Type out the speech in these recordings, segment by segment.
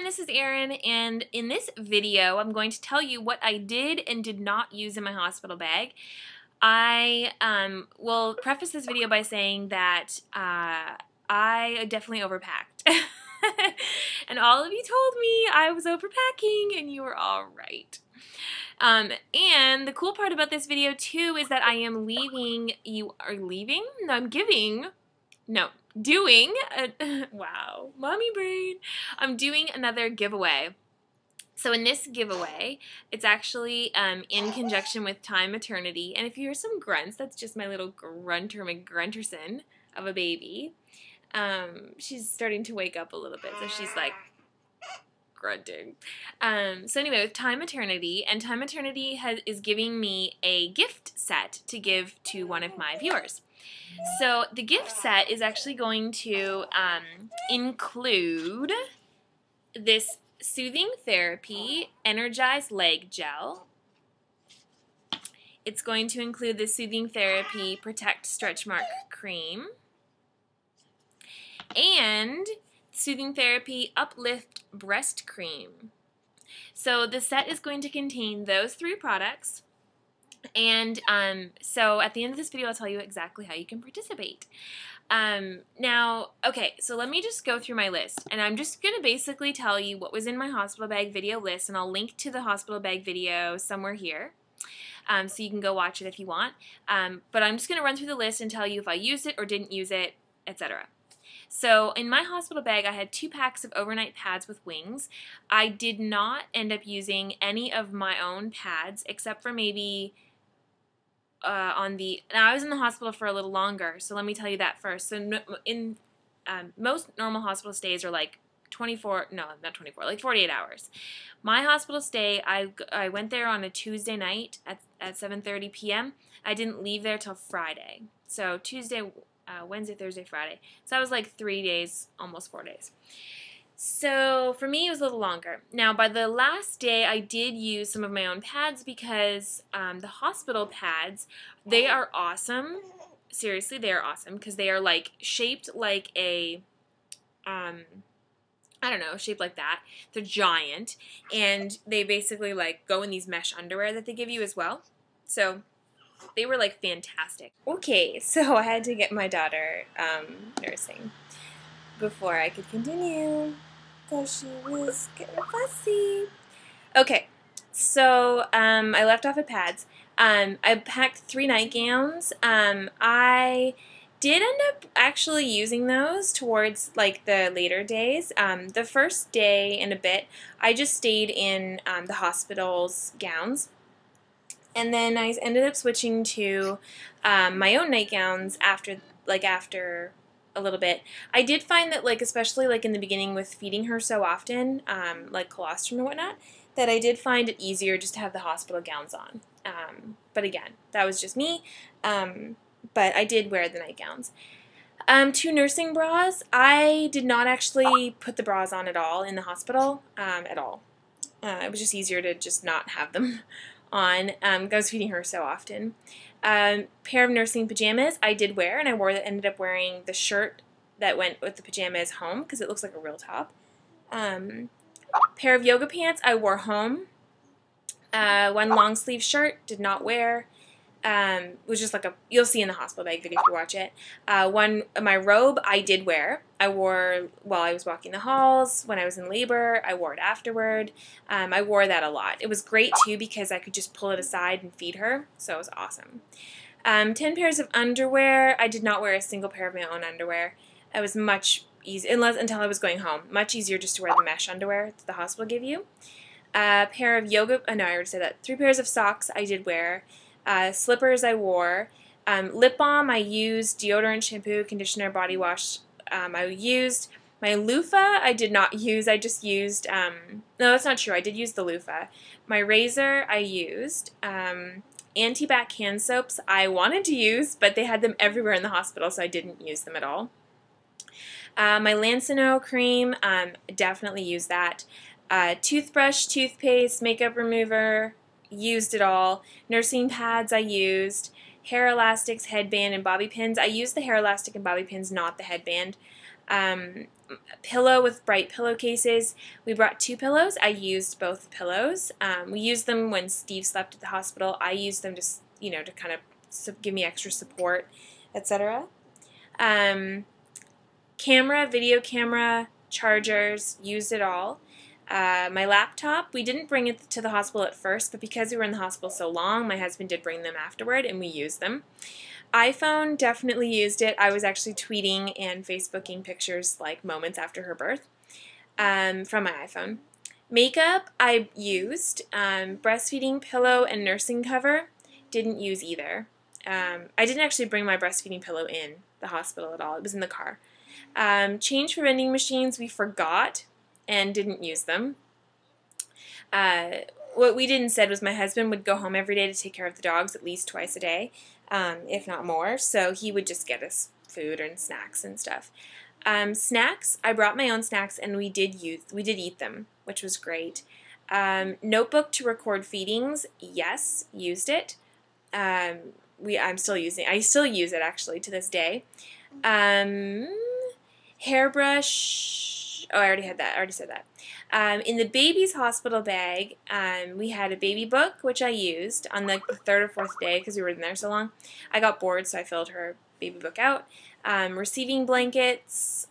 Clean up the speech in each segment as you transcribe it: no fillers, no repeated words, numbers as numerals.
everyone, this is Erin, and in this video I'm going to tell you what I did and did not use in my hospital bag. I will preface this video by saying that I definitely overpacked. And all of you told me I was overpacking, and you were all right. And the cool part about this video too is that I am leaving, wow, mommy brain. I'm doing another giveaway. So in this giveaway, it's actually in conjunction with Thyme Maternity. And if you hear some grunts, that's just my little grunterson of a baby. She's starting to wake up a little bit, so she's like grunting. So anyway, with Thyme Maternity, and Thyme Maternity is giving me a gift set to give to one of my viewers. So the gift set is actually going to include this Soothing Therapy Energized Leg Gel. It's going to include the Soothing Therapy Protect Stretch Mark Cream and Soothing Therapy Uplift Breast Cream. So the set is going to contain those 3 products. And so at the end of this video, I'll tell you exactly how you can participate. Now, okay, so let me just go through my list, and I'm just going to basically tell you what was in my hospital bag video list, and I'll link to the hospital bag video somewhere here, so you can go watch it if you want. But I'm just going to run through the list and tell you if I used it or didn't use it, etc. So in my hospital bag, I had 2 packs of overnight pads with wings. I did not end up using any of my own pads, except for maybe now I was in the hospital for a little longer, so let me tell you that first. So most normal hospital stays are like 48 hours. My hospital stay, I went there on a Tuesday night at 7:30 p.m. I didn't leave there till Friday. So Tuesday, Wednesday, Thursday, Friday. So I was like 3 days, almost 4 days. So for me, it was a little longer. Now, by the last day, I did use some of my own pads because the hospital pads, they are awesome. Seriously, they are awesome because they are like shaped like a, I don't know, shaped like that. They're giant, and they basically like go in these mesh underwear that they give you as well. So they were like fantastic. Okay, so I had to get my daughter nursing before I could continue, because she was getting fussy. Okay, so I left off at pads. I packed 3 nightgowns. I did end up actually using those towards like the later days. The first day and a bit, I just stayed in the hospital's gowns. And then I ended up switching to my own nightgowns after a little bit. I did find that, like, especially like in the beginning with feeding her so often, like colostrum and whatnot, that I did find it easier just to have the hospital gowns on. But again, that was just me. But I did wear the nightgowns. 2 nursing bras. I did not actually put the bras on at all in the hospital, at all. It was just easier to just not have them on. I was feeding her so often. Pair of nursing pajamas I did wear, and I ended up wearing the shirt that went with the pajamas home because it looks like a real top. Pair of yoga pants I wore home. 1 long sleeve shirt did not wear. Was just like you'll see in the hospital bag video if you watch it. My robe I did wear. I wore while I was walking the halls, when I was in labor. I wore it afterward. I wore that a lot. It was great too because I could just pull it aside and feed her, so it was awesome. 10 pairs of underwear. I did not wear a single pair of my own underwear. It was much easier, until I was going home. Much easier just to wear the mesh underwear that the hospital gave you. Pair of yoga, no, I already said that. 3 pairs of socks I did wear. Slippers I wore. Lip balm I used. Deodorant, shampoo, conditioner, body wash I used. My loofah I did not use. I just used, no, that's not true. I did use the loofah. My razor I used. Anti-bac hand soaps I wanted to use, but they had them everywhere in the hospital, so I didn't use them at all. My Lancino cream, definitely used that. Toothbrush, toothpaste, makeup remover, used it all. Nursing pads I used. Hair elastics, headband, and bobby pins. I used the hair elastic and bobby pins, not the headband. pillow with bright pillowcases. We brought 2 pillows. I used both pillows. We used them when Steve slept at the hospital. I used them just, to kind of give me extra support, etc. Camera, video camera, chargers, used it all. My laptop, we didn't bring it to the hospital at first, but because we were in the hospital so long, my husband did bring them afterward, and we used them. iPhone, definitely used it. I was actually tweeting and Facebooking pictures like moments after her birth from my iPhone. Makeup, I used. Breastfeeding pillow and nursing cover, didn't use either. I didn't actually bring my breastfeeding pillow in the hospital at all. It was in the car. Change for vending machines, we forgot and didn't use them. What we did instead was my husband would go home every day to take care of the dogs at least twice a day, if not more, so he would just get us food and snacks and stuff. Snacks, I brought my own snacks and we did eat them, which was great. Notebook to record feedings, yes, used it. I still use it actually to this day. Hairbrush, oh, I already said that. In the baby's hospital bag, we had a baby book, which I used on the 3rd or 4th day because we were in there so long. I got bored, so I filled her baby book out. Receiving blankets,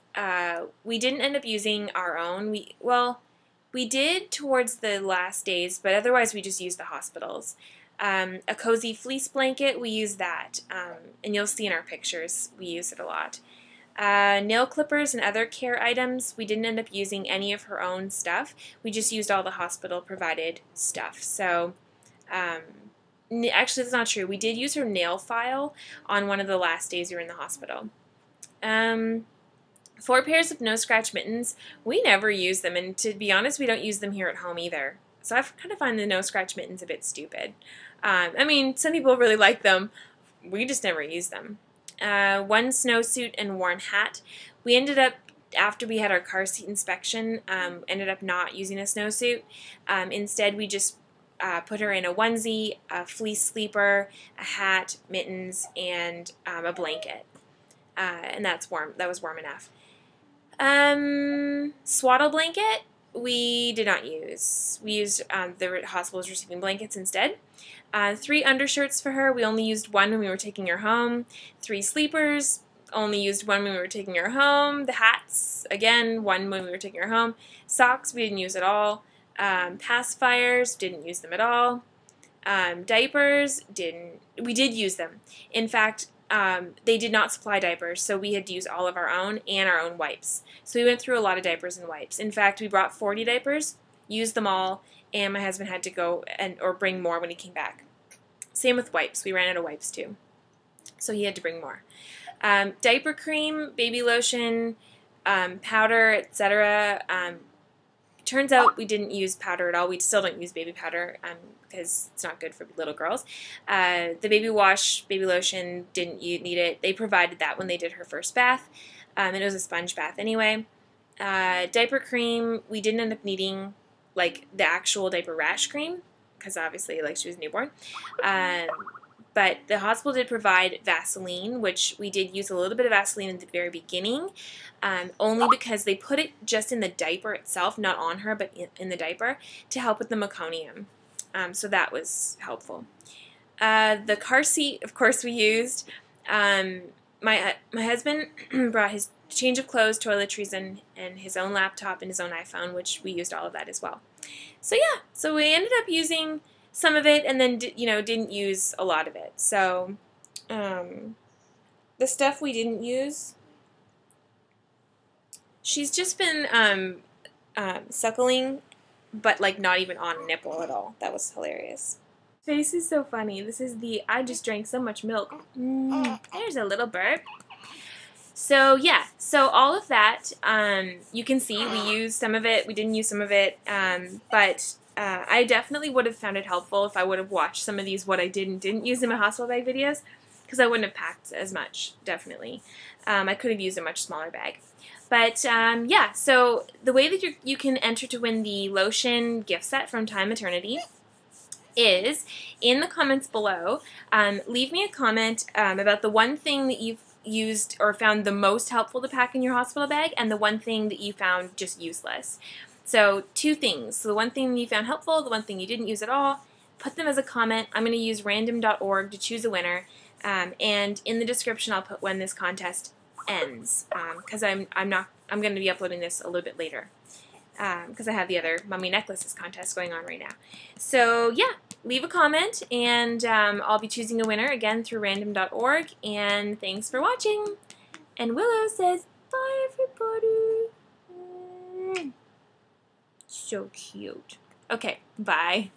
we didn't end up using our own. We did towards the last days, but otherwise we just used the hospital's. A cozy fleece blanket, we used that, and you'll see in our pictures we use it a lot. Nail clippers and other care items, we didn't end up using any of her own stuff. We just used all the hospital provided stuff. So, actually that's not true. We did use her nail file on one of the last days we were in the hospital. 4 pairs of no-scratch mittens, we never use them, and to be honest, we don't use them here at home either. So I kind of find the no-scratch mittens a bit stupid. I mean, some people really like them. We just never use them. 1 snowsuit and worn hat. We ended up, after we had our car seat inspection, ended up not using a snowsuit. Instead, we just put her in a onesie, a fleece sleeper, a hat, mittens, and a blanket. And that's warm. That was warm enough. Swaddle blanket, we did not use. We used the hospital's receiving blankets instead. 3 undershirts for her. We only used 1 when we were taking her home. 3 sleepers. Only used 1 when we were taking her home. The hats, again, 1 when we were taking her home. Socks, we didn't use at all. Pacifiers, didn't use them at all. Diapers, we did use them. In fact, they did not supply diapers, so we had to use all of our own and our own wipes. So we went through a lot of diapers and wipes. In fact, we brought 40 diapers, used them all, and my husband had to go or bring more when he came back. Same with wipes. We ran out of wipes too, so he had to bring more. Diaper cream, baby lotion, powder, etc. Turns out we didn't use powder at all. We still don't use baby powder because it's not good for little girls. The baby wash, baby lotion, didn't need it. They provided that when they did her first bath, and it was a sponge bath anyway. Diaper cream, we didn't end up needing like the actual diaper rash cream because obviously like she was newborn. But the hospital did provide Vaseline, which we did use a little bit of Vaseline in the very beginning, only because they put it just in the diaper itself, not on her, but in the diaper, to help with the meconium. So that was helpful. The car seat, of course, we used. My husband brought his change of clothes, toiletries, and his own laptop and his own iPhone, which we used all of that as well. So yeah, so we ended up using some of it, and then didn't use a lot of it. So the stuff we didn't use, she's just been suckling, but like not even on a nipple at all. That was hilarious. Face is so funny. This is I just drank so much milk. There's a little burp. So yeah, so all of that, you can see we used some of it, we didn't use some of it, but I definitely would have found it helpful if I would have watched some of these what I did and didn't use in my hospital bag videos, because I wouldn't have packed as much, definitely. I could have used a much smaller bag. But yeah, so the way that you can enter to win the lotion gift set from Thyme Maternity is in the comments below. Leave me a comment about the one thing that you've used or found the most helpful to pack in your hospital bag, and the one thing that you found just useless. So 2 things. So the one thing you found helpful, the one thing you didn't use at all, put them as a comment. I'm going to use random.org to choose a winner, and in the description I'll put when this contest ends, because I'm going to be uploading this a little bit later, because I have the other mummy necklaces contest going on right now. So yeah, leave a comment, and I'll be choosing a winner again through random.org, and thanks for watching. And Willow says bye, everybody. So cute. Okay, bye.